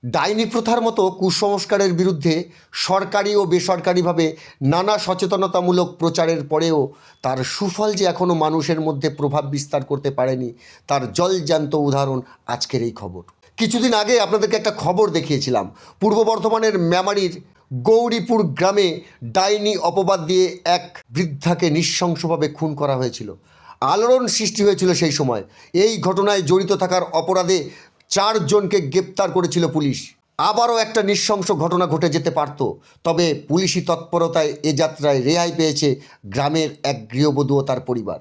ডাইনি প্রথার মতো কুসংস্কারের বিরুদ্ধে সরকারি ও বেসরকারিভাবে নানা সচেতনতামূলক প্রচারের পরেও তার সুফল যে এখনও মানুষের মধ্যে প্রভাব বিস্তার করতে পারেনি তার জলজ্যান্ত উদাহরণ আজকের এই খবর। কিছুদিন আগে আপনাদেরকে একটা খবর দেখিয়েছিলাম, পূর্ব বর্ধমানের মেমারির গৌরীপুর গ্রামে ডাইনি অপবাদ দিয়ে এক বৃদ্ধাকে নৃশংসভাবে খুন করা হয়েছিল। আলোড়ন সৃষ্টি হয়েছিল সেই সময়। এই ঘটনায় জড়িত থাকার অপরাধে 4 জনকে গ্রেপ্তার করেছিল পুলিশ। আবারও একটা নৃশংস ঘটনা ঘটে যেতে পারত, তবে পুলিশি তৎপরতায় এ যাত্রায় রেহাই পেয়েছে গ্রামের এক গৃহবধূ ও তার পরিবার।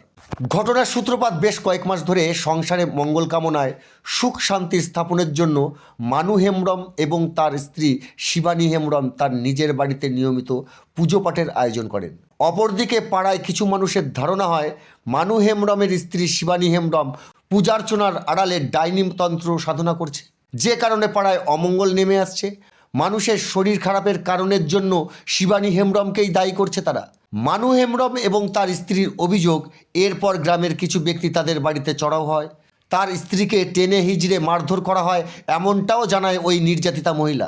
ঘটনার সূত্রপাত বেশ কয়েক মাস ধরে সংসারে মঙ্গল কামনায় সুখ শান্তি স্থাপনের জন্য মানু হেমব্রম এবং তার স্ত্রী শিবানী হেমব্রম তার নিজের বাড়িতে নিয়মিত পুজো পাঠের আয়োজন করেন। অপরদিকে পাড়ায় কিছু মানুষের ধারণা হয় মানু হেমব্রমের স্ত্রী শিবানী হেমব্রম পূজার্চনার আড়ালে ডাইনি তন্ত্র সাধনা করছে, যে কারণে পাড়ায় অমঙ্গল নেমে আসছে। মানুষের শরীর খারাপের কারণের জন্য শিবানী হেমব্রমকেই দায়ী করছে তারা। মানু হেমব্রম এবং তার স্ত্রীর অভিযোগ, এরপর গ্রামের কিছু ব্যক্তি তাদের বাড়িতে চড়াও হয়, তার স্ত্রীকে টেনে হিজড়ে মারধর করা হয় এমনটাও জানায় ওই নির্যাতিতা মহিলা।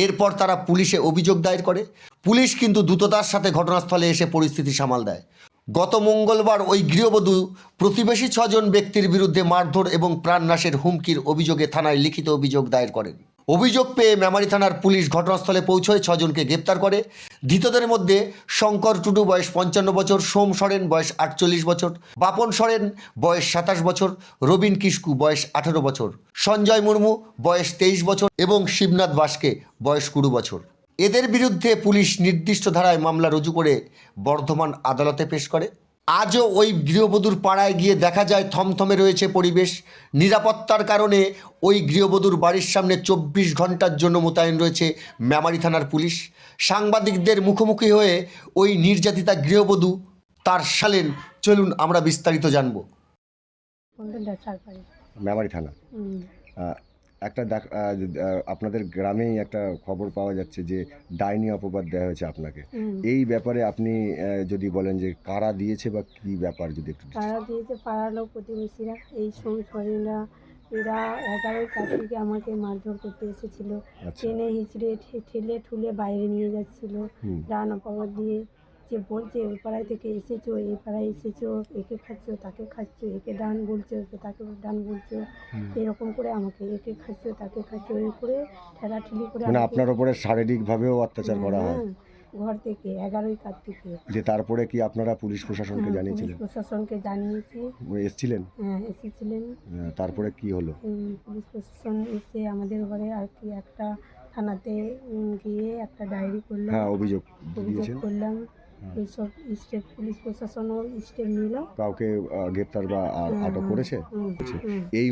এরপর তারা পুলিশে অভিযোগ দায়ের করে। পুলিশ কিন্তু দ্রুততার সাথে ঘটনাস্থলে এসে পরিস্থিতি সামাল দেয়। গত মঙ্গলবার ওই গৃহবধূ প্রতিবেশী 6 জন ব্যক্তির বিরুদ্ধে মারধর এবং প্রাণনাশের হুমকির অভিযোগে থানায় লিখিত অভিযোগ দায়ের করেন। অভিযোগ পেয়ে মেমারি থানার পুলিশ ঘটনাস্থলে পৌঁছয় 6 জনকে গ্রেপ্তার করে। ধৃতদের মধ্যে শঙ্কর টুডু বয়স 55 বছর, সোম সরেন বয়স 48 বছর, বাপন সরেন বয়স 27 বছর, রবিন কিস্কু বয়স 18 বছর, সঞ্জয় মুর্মু বয়স 23 বছর এবং শিবনাথ বাসকে বয়স 20 বছর। এদের বিরুদ্ধে পুলিশ নির্দিষ্ট ধারায় মামলা রুজু করে বর্ধমান আদালতে পেশ করে। আজও ওই গৃহবধূর পাড়ায় গিয়ে দেখা যায় থমথমে রয়েছে পরিবেশ। নিরাপত্তার কারণে ওই গৃহবধূর বাড়ির সামনে 24 ঘন্টার জন্য মোতায়েন রয়েছে মেমারি থানার পুলিশ। সাংবাদিকদের মুখোমুখি হয়ে ওই নির্যাতিতা গৃহবধূ তার শালেন, চলুন আমরা বিস্তারিত জানব। মেমারি থানা একটা আপনাদের গ্রামেই একটা খবর পাওয়া যাচ্ছে যে ডাইনি অপবাদ দেওয়া হয়েছে আপনাকে। এই ব্যাপারে আপনি যদি বলেন যে কারা দিয়েছে বা কি ব্যাপার, যদি একটু। কারা দিয়েছে? পাড়ার লোক, প্রতিবেশীরা, এই সংসারীরা। এরা 11 তারিখে আমাকে মারধর করতে এসেছিল। টেনে হিচড়ে ঠেলে ঠুলে বাইরে নিয়ে যাচ্ছিল ডান অপবাদ দিয়ে, যে বলছে ওই পাড়ায় থেকে এসেছো, এই পাড়ায় এসেছো, একে খাচ্ছ তাকে খাচ্ছ, একে ডান বলছো একে তাকে ডান বলছো, এরকম করে আমাকে একে খাচ্ছ তাকে খাচ্ছ, এই করে ঠেলাঠেলি করে মানে আপনার উপরে শারীরিকভাবেও অত্যাচার করা হয় ঘর থেকে 11 তারিখে। যে তারপরে কি আপনারা পুলিশ প্রশাসনকে জানিয়েছিলেন? প্রশাসনকে জানিয়েছি। এসেছিলেন? হ্যাঁ, এসেছিলেন। তারপরে কি হলো? পুলিশ প্রশাসন এসে আমাদের ঘরে আর কি একটা থানাতে গিয়ে একটা ডায়েরি করলাম। হ্যাঁ, অভিযোগ করলাম। এইসব স্টেপ পুলিশ প্রশাসনও স্টেপ নিল। কাউকে গ্রেপ্তার বা আটক করেছে? এই